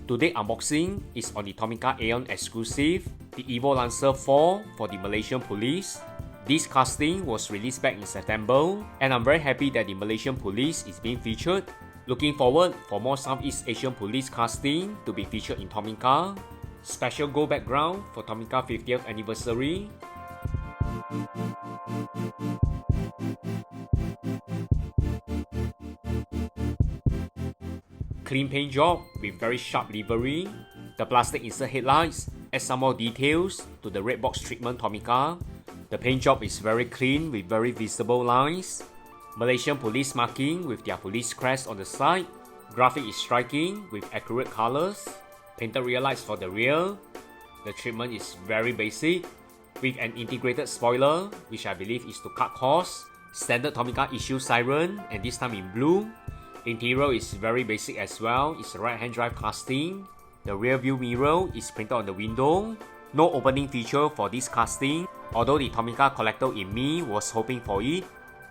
Today's unboxing is on the Tomica Aeon exclusive, the Evo Lancer IV for the Malaysian Police. This casting was released back in September, and I'm very happy that the Malaysian Police is being featured. Looking forward for more Southeast Asian Police casting to be featured in Tomica. Special gold background for Tomica 50th anniversary. Clean paint job with very sharp livery. The plastic insert headlights add some more details to the red box treatment Tomica. The paint job is very clean with very visible lines. Malaysian Police marking with their police crest on the side. Graphic is striking with accurate colors. Painted rear lights for the rear. The treatment is very basic with an integrated spoiler, which I believe is to cut costs. Standard Tomica issue siren, and this time in blue. Interior is very basic as well. It's a right hand drive casting. The rear view mirror is printed on the window. No opening feature for this casting, although the Tomica collector in me was hoping for it.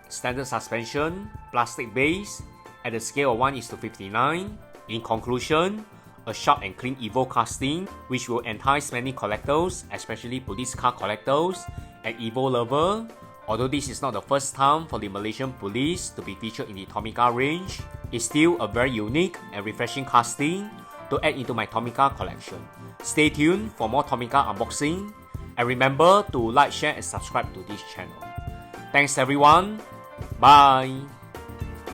Standard suspension, plastic base, at a scale of 1:59. In conclusion, a sharp and clean Evo casting which will entice many collectors, especially police car collectors and Evo lover. Although this is not the first time for the Malaysian Police to be featured in the Tomica range, it's still a very unique and refreshing casting to add into my Tomica collection. Stay tuned for more Tomica unboxing, and remember to like, share and subscribe to this channel. Thanks everyone, bye!